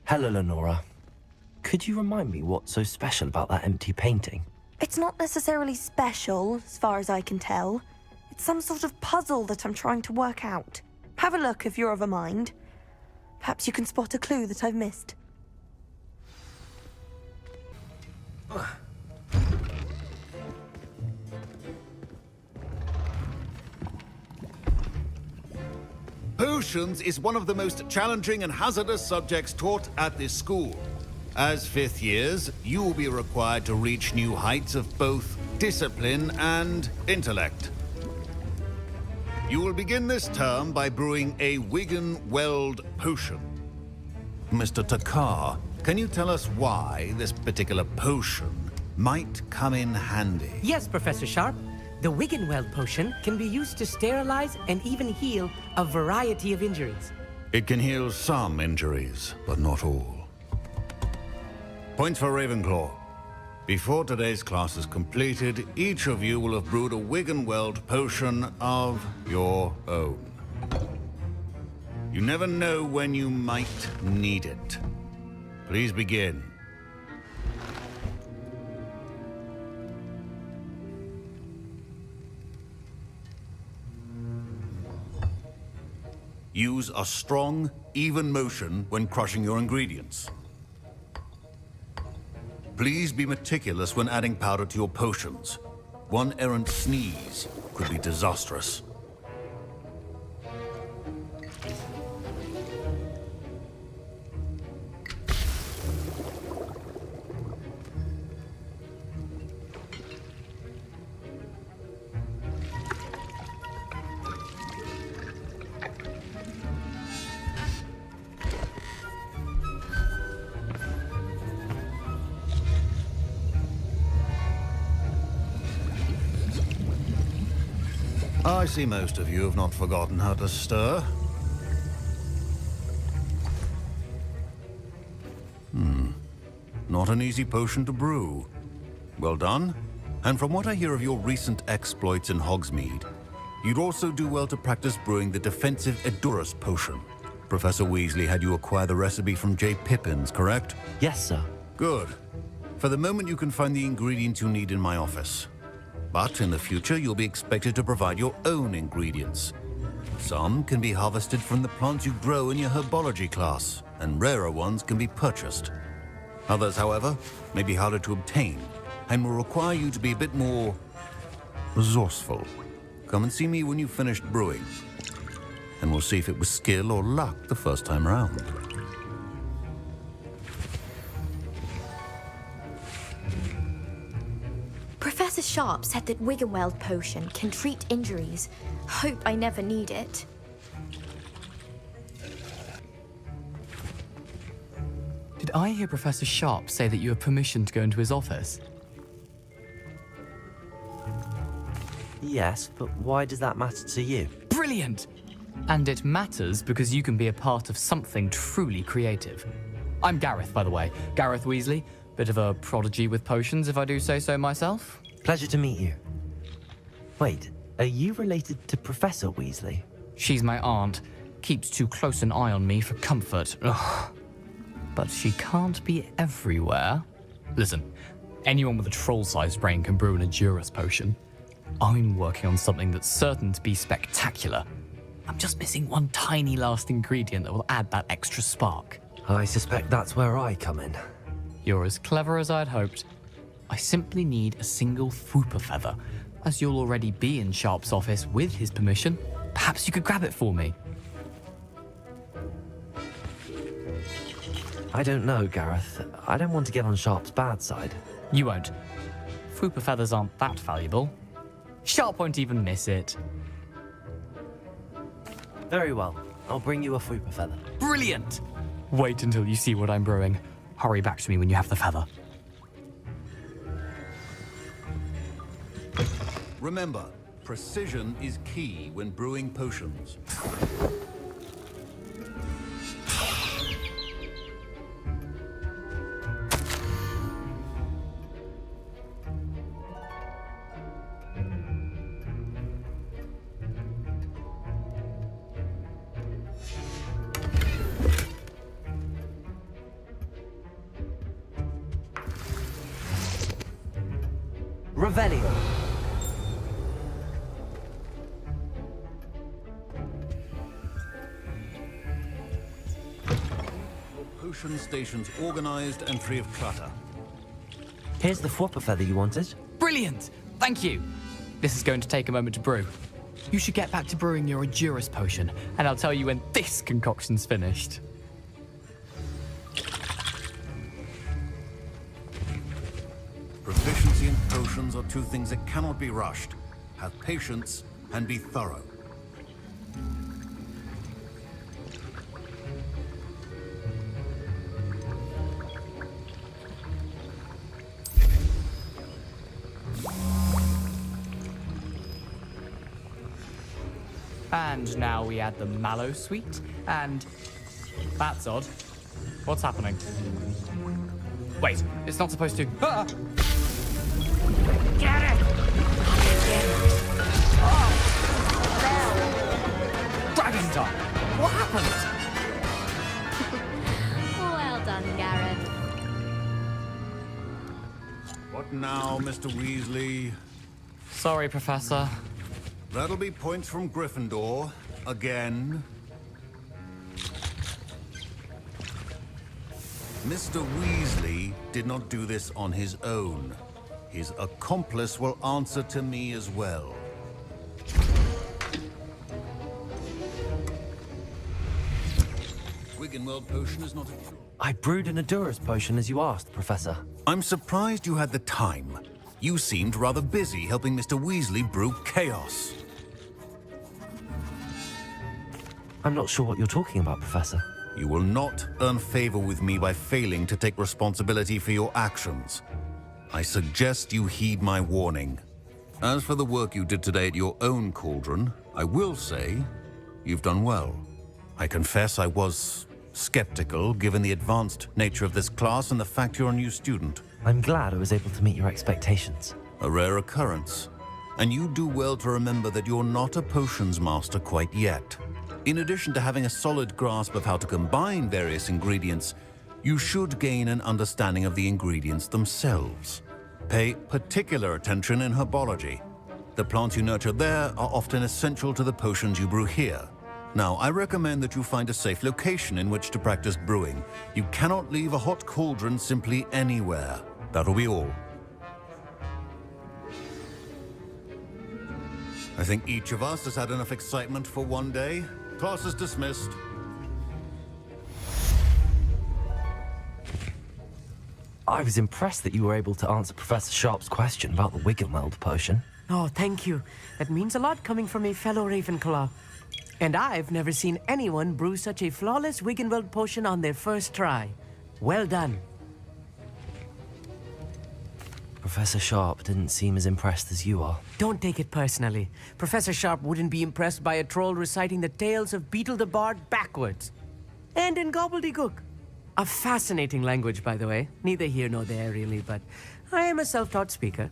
Hello, Lenora. Could you remind me what's so special about that empty painting? It's not necessarily special, as far as I can tell. It's some sort of puzzle that I'm trying to work out. Have a look if you're of a mind. Perhaps you can spot a clue that I've missed. Potions is one of the most challenging and hazardous subjects taught at this school. As fifth years, you will be required to reach new heights of both discipline and intellect. You will begin this term by brewing a Wiggenweld potion. Mr. Takar, can you tell us why this particular potion might come in handy? Yes, Professor Sharp. The Wiggenweld potion can be used to sterilize and even heal a variety of injuries. It can heal some injuries, but not all. Points for Ravenclaw. Before today's class is completed, each of you will have brewed a Wiggenweld potion of your own. You never know when you might need it. Please begin. Use a strong, even motion when crushing your ingredients. Please be meticulous when adding powder to your potions. One errant sneeze could be disastrous. I see most of you have not forgotten how to stir. Not an easy potion to brew. Well done. And from what I hear of your recent exploits in Hogsmeade, you'd also do well to practice brewing the defensive Edurus potion. Professor Weasley had you acquire the recipe from J. Pippins, correct? Yes, sir. Good. For the moment, you can find the ingredients you need in my office. But in the future, you'll be expected to provide your own ingredients. Some can be harvested from the plants you grow in your herbology class, and rarer ones can be purchased. Others, however, may be harder to obtain, and will require you to be a bit more resourceful. Come and see me when you've finished brewing, and we'll see if it was skill or luck the first time round. Professor Sharp said that Wiggenweld potion can treat injuries. Hope I never need it. Did I hear Professor Sharp say that you have permission to go into his office? Yes, but why does that matter to you? Brilliant! And it matters because you can be a part of something truly creative. I'm Gareth, by the way. Gareth Weasley. Bit of a prodigy with potions, if I do say so myself. Pleasure to meet you. Wait, are you related to Professor Weasley? She's my aunt. Keeps too close an eye on me for comfort. Ugh. But she can't be everywhere. Listen, anyone with a troll-sized brain can brew an Edurus potion. I'm working on something that's certain to be spectacular. I'm just missing one tiny last ingredient that will add that extra spark. I suspect that's where I come in. You're as clever as I'd hoped. I simply need a single Fwooper feather. As you'll already be in Sharp's office with his permission, perhaps you could grab it for me. I don't know, Gareth. I don't want to get on Sharp's bad side. You won't. Fwooper feathers aren't that valuable. Sharp won't even miss it. Very well. I'll bring you a Fwooper feather. Brilliant! Wait until you see what I'm brewing. Hurry back to me when you have the feather. Remember, precision is key when brewing potions. Unveiling. Potion stations organized and free of clutter. Here's the Fwopper feather you wanted. Brilliant! Thank you! This is going to take a moment to brew. You should get back to brewing your Endurus potion, and I'll tell you when this concoction's finished. Proficiency in potions are two things that cannot be rushed. Have patience and be thorough. And now we add the mallow sweet, and... That's odd. What's happening? Wait, it's not supposed to... Ah! Get it! Oh! Dragon Dog! What happened? Well done, Garrett. What now, Mr. Weasley? Sorry, Professor. That'll be points from Gryffindor. Again. Mr. Weasley did not do this on his own. His accomplice will answer to me as well. Wiggenweld potion is not a... I brewed an Endurus potion as you asked, Professor. I'm surprised you had the time. You seemed rather busy helping Mr. Weasley brew chaos. I'm not sure what you're talking about, Professor. You will not earn favor with me by failing to take responsibility for your actions. I suggest you heed my warning. As for the work you did today at your own cauldron, I will say you've done well. I confess I was skeptical given the advanced nature of this class and the fact you're a new student. I'm glad I was able to meet your expectations. A rare occurrence. And you do well to remember that you're not a potions master quite yet. In addition to having a solid grasp of how to combine various ingredients, you should gain an understanding of the ingredients themselves. Pay particular attention in herbology. The plants you nurture there are often essential to the potions you brew here. Now, I recommend that you find a safe location in which to practice brewing. You cannot leave a hot cauldron simply anywhere. That'll be all. I think each of us has had enough excitement for one day. Class is dismissed. I was impressed that you were able to answer Professor Sharp's question about the Wiggenweld potion. Oh, thank you. That means a lot coming from a fellow Ravenclaw. And I've never seen anyone brew such a flawless Wiggenweld potion on their first try. Well done. Professor Sharp didn't seem as impressed as you are. Don't take it personally. Professor Sharp wouldn't be impressed by a troll reciting the tales of Beetle the Bard backwards. And in gobbledygook. A fascinating language, by the way. Neither here nor there, really, but I am a self-taught speaker.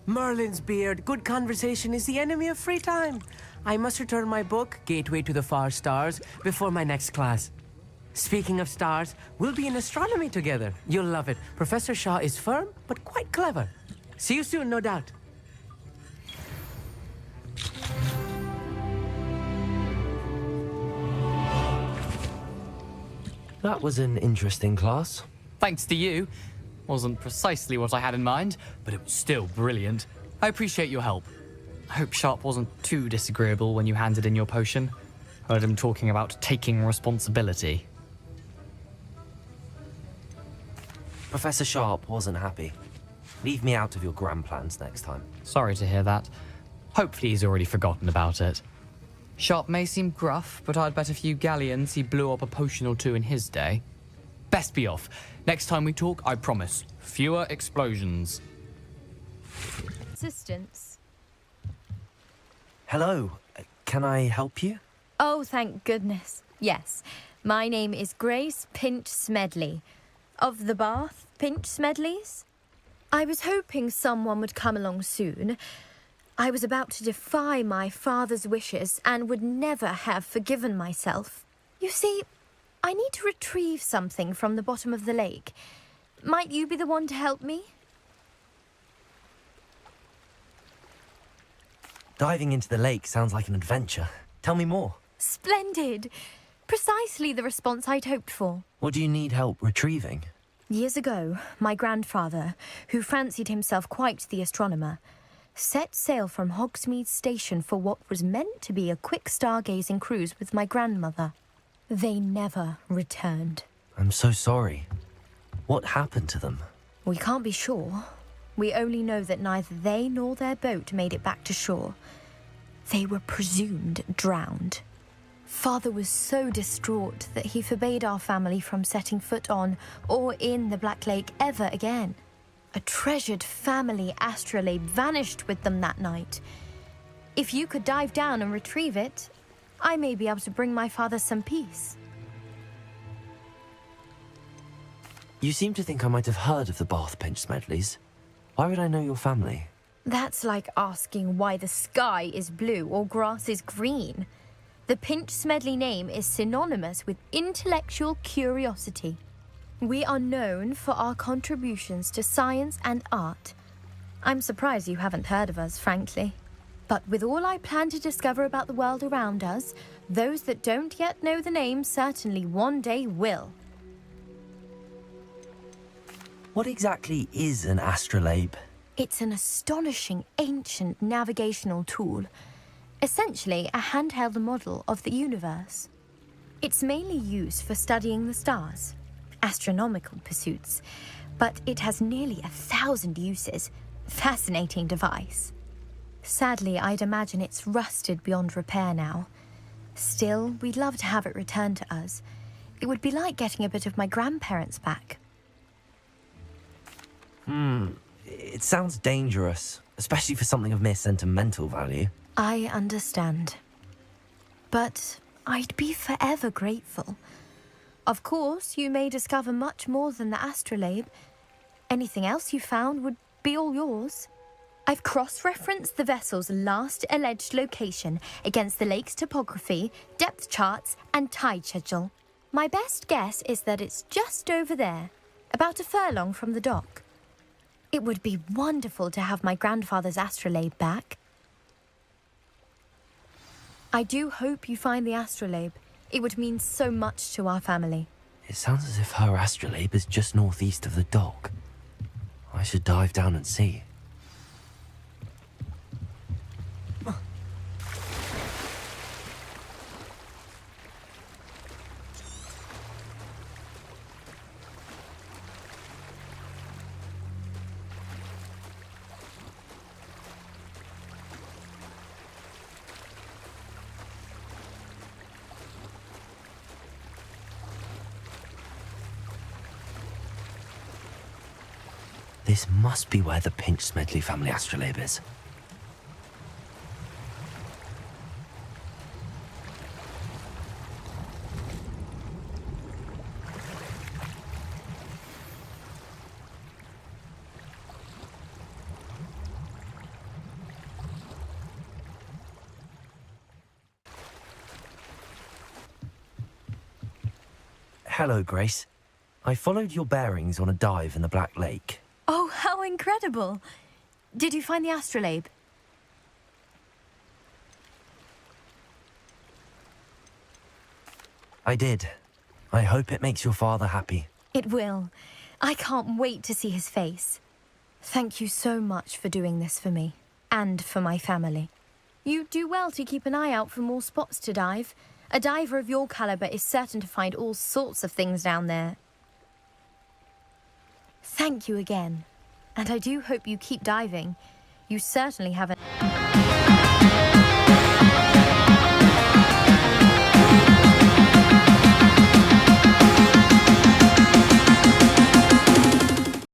Merlin's beard, good conversation is the enemy of free time. I must return my book, Gateway to the Far Stars, before my next class. Speaking of stars, we'll be in astronomy together. You'll love it. Professor Shaw is firm, but quite clever. See you soon, no doubt. That was an interesting class. Thanks to you. Wasn't precisely what I had in mind, but it was still brilliant. I appreciate your help. I hope Sharp wasn't too disagreeable when you handed in your potion. Heard him talking about taking responsibility. Professor Sharp wasn't happy. Leave me out of your grand plans next time. Sorry to hear that. Hopefully he's already forgotten about it. Sharp may seem gruff, but I'd bet a few galleons he blew up a potion or two in his day. Best be off. Next time we talk, I promise, fewer explosions. Assistance. Hello. Can I help you? Oh, thank goodness. Yes. My name is Grace Pinch Smedley. Of the Bath Pinch Smedleys. I was hoping someone would come along soon. I was about to defy my father's wishes and would never have forgiven myself. You see, I need to retrieve something from the bottom of the lake. Might you be the one to help me? Diving into the lake sounds like an adventure. Tell me more. Splendid! Precisely the response I'd hoped for. What do you need help retrieving? Years ago, my grandfather, who fancied himself quite the astronomer, set sail from Hogsmeade Station for what was meant to be a quick stargazing cruise with my grandmother. They never returned. I'm so sorry. What happened to them? We can't be sure. We only know that neither they nor their boat made it back to shore. They were presumed drowned. Father was so distraught that he forbade our family from setting foot on or in the Black Lake ever again. A treasured family astrolabe vanished with them that night. If you could dive down and retrieve it, I may be able to bring my father some peace. You seem to think I might have heard of the Bath Pinch Smedleys. Why would I know your family? That's like asking why the sky is blue or grass is green. The Pinch Smedley name is synonymous with intellectual curiosity. We are known for our contributions to science and art. I'm surprised you haven't heard of us, frankly. But with all I plan to discover about the world around us, those that don't yet know the name certainly one day will. What exactly is an astrolabe? It's an astonishing ancient navigational tool. Essentially a handheld model of the universe. It's mainly used for studying the stars, astronomical pursuits, but it has nearly 1,000 uses. Fascinating device. Sadly, I'd imagine it's rusted beyond repair now. Still, we'd love to have it returned to us. It would be like getting a bit of my grandparents back. It sounds dangerous, especially for something of mere sentimental value. I understand. But I'd be forever grateful. Of course, you may discover much more than the astrolabe. Anything else you found would be all yours. I've cross-referenced the vessel's last alleged location against the lake's topography, depth charts, and tide schedule. My best guess is that it's just over there, about a furlong from the dock. It would be wonderful to have my grandfather's astrolabe back. I do hope you find the astrolabe. It would mean so much to our family. It sounds as if her astrolabe is just northeast of the dock. I should dive down and see. This must be where the Pinch Smedley family astrolabe is. Hello, Grace. I followed your bearings on a dive in the Black Lake. Oh, how incredible! Did you find the astrolabe? I did. I hope it makes your father happy. It will. I can't wait to see his face. Thank you so much for doing this for me, and for my family. You do well to keep an eye out for more spots to dive. A diver of your caliber is certain to find all sorts of things down there. Thank you again. And I do hope you keep diving. You certainly have an